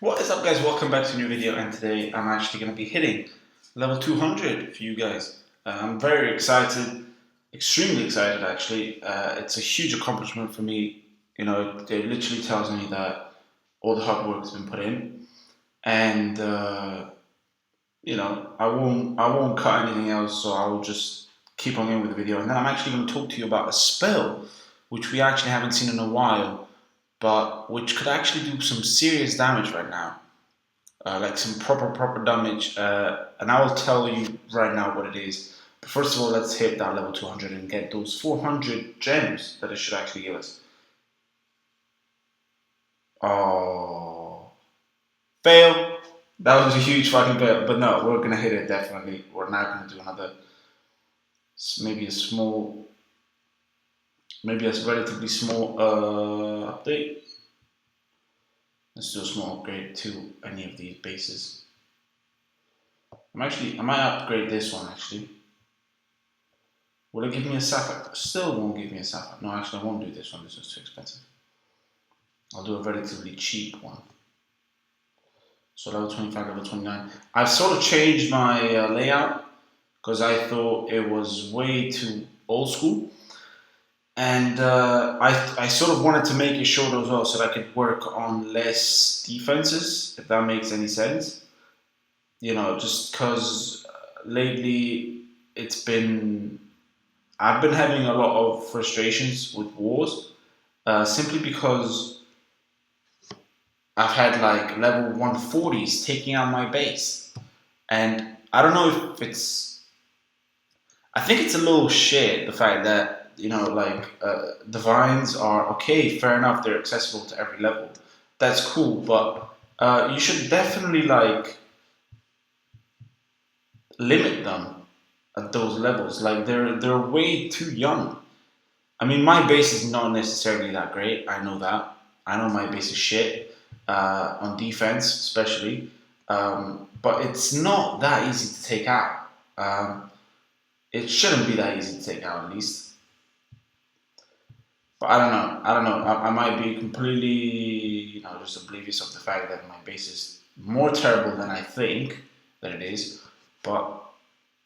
What is up, guys? Welcome back to a new video, and today I'm actually going to be hitting level 200 for you guys. I'm very excited, extremely excited actually. It's a huge accomplishment for me. You know, it literally tells me that all the hard work has been put in, and I won't cut anything else, so I will just keep on going with the video. And then I'm actually going to talk to you about a spell which we actually haven't seen in a while, but which could actually do some serious damage right now. Like some proper damage, and I will tell you right now what it is. But first of all, let's hit that level 200 and get those 400 gems that it should actually give us. Oh, fail! That was a huge fucking fail, but no, we're gonna hit it definitely. We're now gonna do another, maybe a small, maybe a relatively small update. Let's do a small upgrade to any of these bases. I might upgrade this one actually. Will it give me a sapphire? Still won't give me a sapphire. No, actually, I won't do this one. This one's too expensive. I'll do a relatively cheap one. So level 25, level 29. I've sort of changed my layout because I thought it was way too old school. And I sort of wanted to make it shorter as well so that I could work on less defenses, if that makes any sense. You know, just because lately I've been having a lot of frustrations with wars, simply because I've had like level 140s taking out my base, and I don't know if I think it's a little shit, the fact that divines are okay, fair enough, they're accessible to every level. That's cool, but you should definitely limit them at those levels. Like they're way too young. I mean, my base is not necessarily that great. I know that. I know my base is shit on defense, especially. But it's not that easy to take out. It shouldn't be that easy to take out, at least. But I don't know. I might be completely, just oblivious of the fact that my base is more terrible than I think that it is. But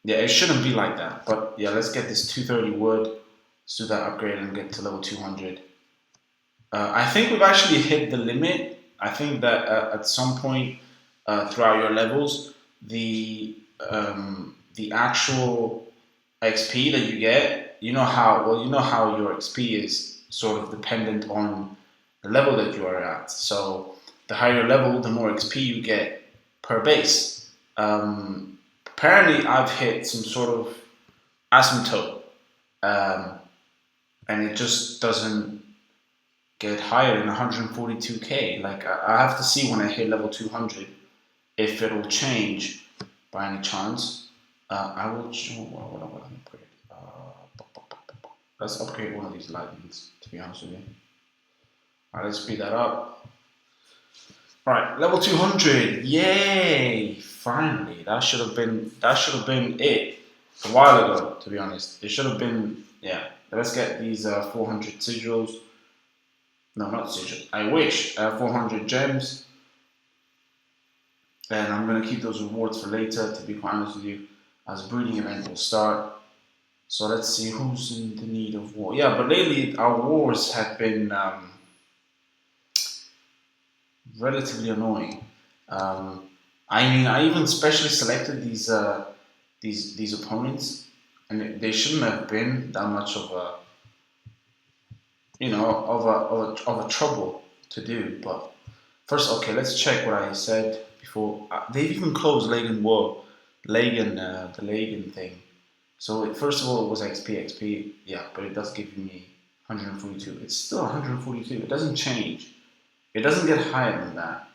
yeah, it shouldn't be like that. But yeah, let's get this 230 wood. Let's do that upgrade and get to level 200. I think we've actually hit the limit. I think that at some point throughout your levels, the actual XP that you get, you know how your XP is sort of dependent on the level that you are at. So the higher level, the more XP you get per base. Apparently, I've hit some sort of asymptote, and it just doesn't get higher than 142k. Like I have to see when I hit level 200 if it'll change by any chance. I will show what I want to upgrade. Let's upgrade one of these lightnings, to be honest with you. Alright, let's speed that up. Alright, level 200. Yay! Finally, that should have been it a while ago, to be honest. It should have been, yeah. Let's get these 400 sigils. No, not sigils. I wish. 400 gems. And I'm going to keep those rewards for later, to be quite honest with you, as breeding event will start. So let's see who's in the need of war. Yeah, but lately our wars have been relatively annoying. I mean, I even specially selected these opponents, and they shouldn't have been that much of a of a trouble to do. But first, okay, let's check what I said before. They've even closed Lagan War, the Lagan thing. So first of all, it was XP, yeah, but it does give me 142. It's still 142. It doesn't change. It doesn't get higher than that,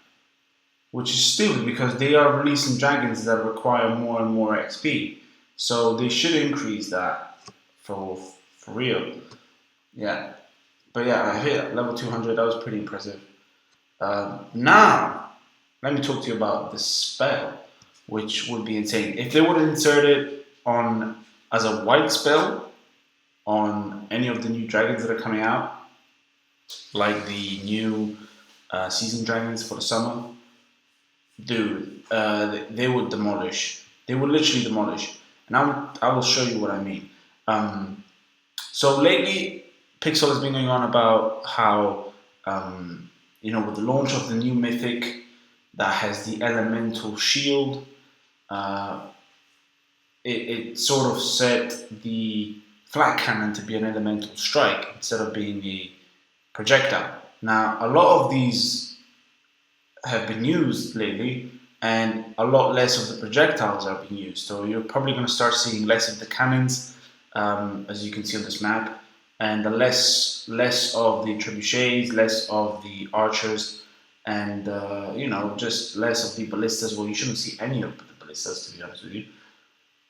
which is stupid because they are releasing dragons that require more and more XP. So they should increase that for real. Yeah, but yeah, I hit level 200. That was pretty impressive. Now, let me talk to you about the spell, which would be insane. If they would insert it on as a white spell on any of the new dragons that are coming out, like the new season dragons for the summer, dude, they would demolish. They would literally demolish. And I will show you what I mean. So lately, Pixel has been going on about how, with the launch of the new Mythic that has the Elemental Shield, uh, it sort of set the flat cannon to be an elemental strike instead of being a projectile. Now, a lot of these have been used lately, and a lot less of the projectiles are being used. So you're probably going to start seeing less of the cannons, as you can see on this map, and the less of the trebuchets, less of the archers, and just less of the ballistas. Well, you shouldn't see any of the ballistas, to be honest with you,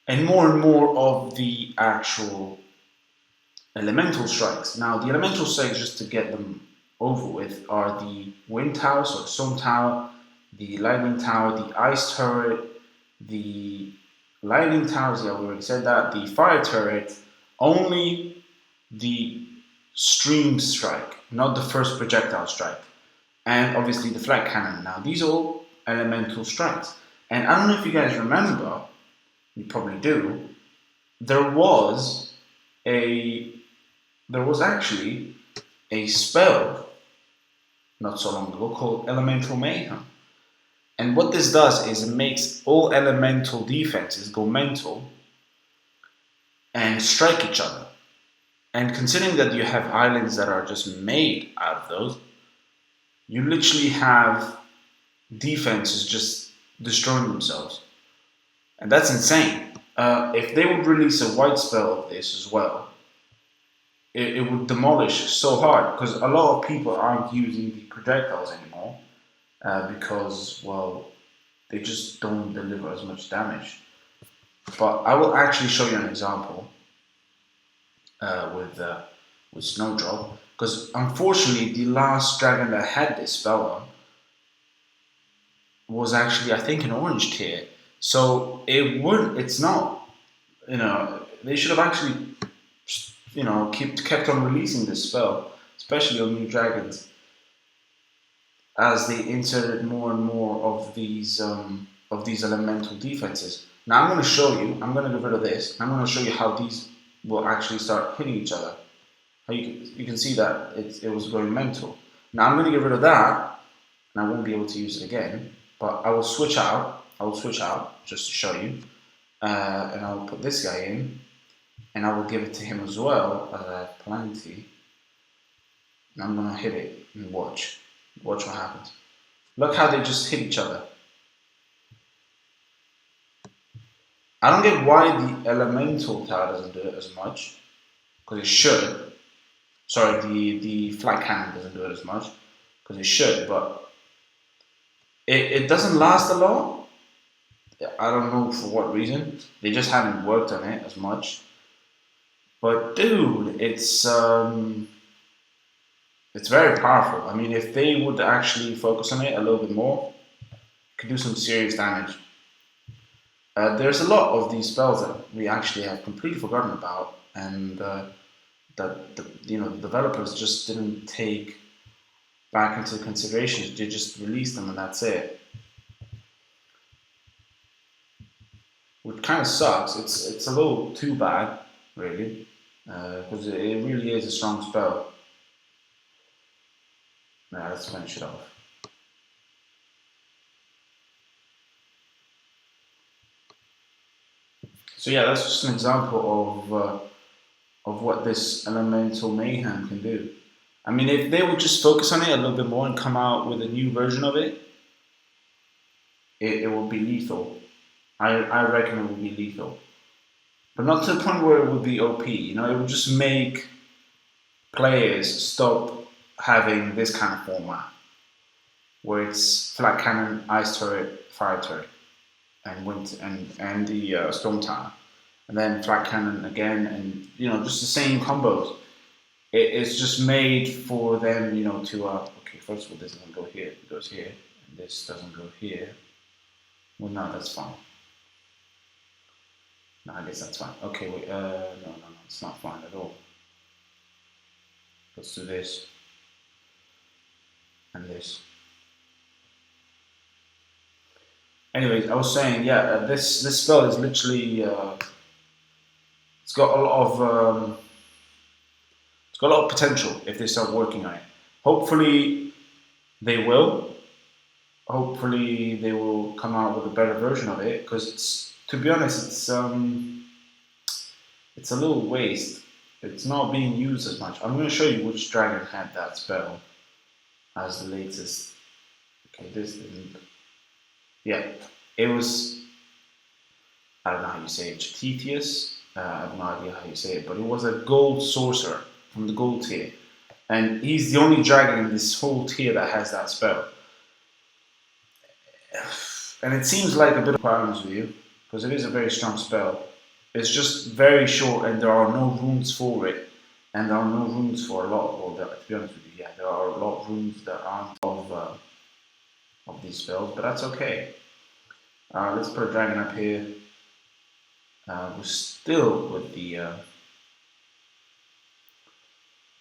and more of the actual elemental strikes. Now, the elemental strikes, just to get them over with, are the wind tower, so stone tower, the lightning tower, the ice turret, the lightning towers, yeah, we already said that, the fire turret, only the stream strike, not the first projectile strike, and obviously the flat cannon. Now, these are all elemental strikes. And I don't know if you guys remember, you probably do, there was actually a spell not so long ago called Elemental Mayhem. And what this does is it makes all elemental defenses go mental and strike each other. And considering that you have islands that are just made out of those, you literally have defenses just destroying themselves. And that's insane. If they would release a white spell of this as well, it would demolish so hard, because a lot of people aren't using the projectiles anymore because, well, they just don't deliver as much damage. But I will actually show you an example with Snowdrop, because unfortunately the last dragon that had this spell on was actually, I think, an orange tier. So it's not, they should have actually, kept on releasing this spell, especially on new dragons, as they inserted more and more of these elemental defenses. Now I'm going to show you. I'm going to get rid of this. I'm going to show you how these will actually start hitting each other. How you can see that it was going mental. Now I'm going to get rid of that, and I won't be able to use it again. But I will switch out. Just to show you, and I will put this guy in, and I will give it to him as well. Plenty. And I'm going to hit it and watch. Watch what happens. Look how they just hit each other. I don't get why the elemental tower doesn't do it as much, because it should. Sorry, the flat cannon doesn't do it as much, because it should, but it doesn't last a lot. I don't know for what reason. They just haven't worked on it as much. But dude, it's very powerful. I mean, if they would actually focus on it a little bit more, it could do some serious damage. There's a lot of these spells that we actually have completely forgotten about, and that the developers just didn't take back into consideration. They just released them and that's it. Which kind of sucks. It's a little too bad, really, because it really is a strong spell. Now let's finish it off. So yeah, that's just an example of what this Elemental Mayhem can do. I mean, if they would just focus on it a little bit more and come out with a new version of it, it will be lethal. I reckon it will be lethal. But not to the point where it would be OP, it would just make players stop having this kind of format, where it's flat cannon, ice turret, fire turret, and wind and the storm tower, and then flat cannon again, and just the same combos. It's just made for them, to okay. First of all, this doesn't go here; it goes here, and this doesn't go here. Well, no, that's fine. No, I guess that's fine. Okay, wait. No, it's not fine at all. Let's do this and this. Anyways, I was saying, yeah, this spell is literally it's got a lot of it's got a lot of potential if they start working on it. Hopefully they will. Hopefully they will come out with a better version of it, because it's, to be honest, it's a little waste. It's not being used as much. I'm going to show you which dragon had that spell as the latest. Okay, this didn't. Yeah, it was. I don't know how you say it. Tethys. I have no idea how you say it, but it was a gold sorcerer from the gold tier, and he's the only dragon in this whole tier that has that spell. And it seems like a bit of quite honest with you, because it is a very strong spell. It's just very short, and there are no runes for it, and there are no runes for a lot. Well, to be honest with you, yeah, there are a lot of runes that aren't of these spells, but that's okay. Let's put a dragon up here. We're still with the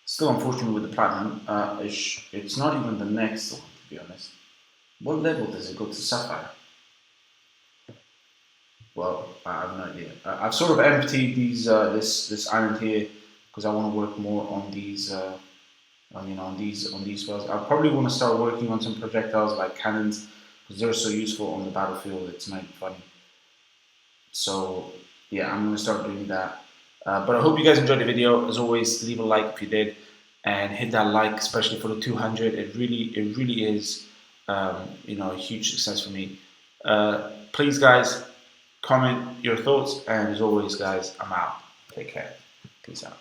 still unfortunately with the platinum. It's not even the next one, to be honest. What level does it go to sapphire? Well, I have no idea. I've sort of emptied these this island here because I want to work more on these on these spells. I probably want to start working on some projectiles like cannons, because they're so useful on the battlefield. It's not even funny. So yeah, I'm going to start doing that. But I hope you guys enjoyed the video. As always, leave a like if you did, and hit that like, especially for the 200. It really is a huge success for me. Please, guys, comment your thoughts, and as always, guys, I'm out. Take care. Peace out.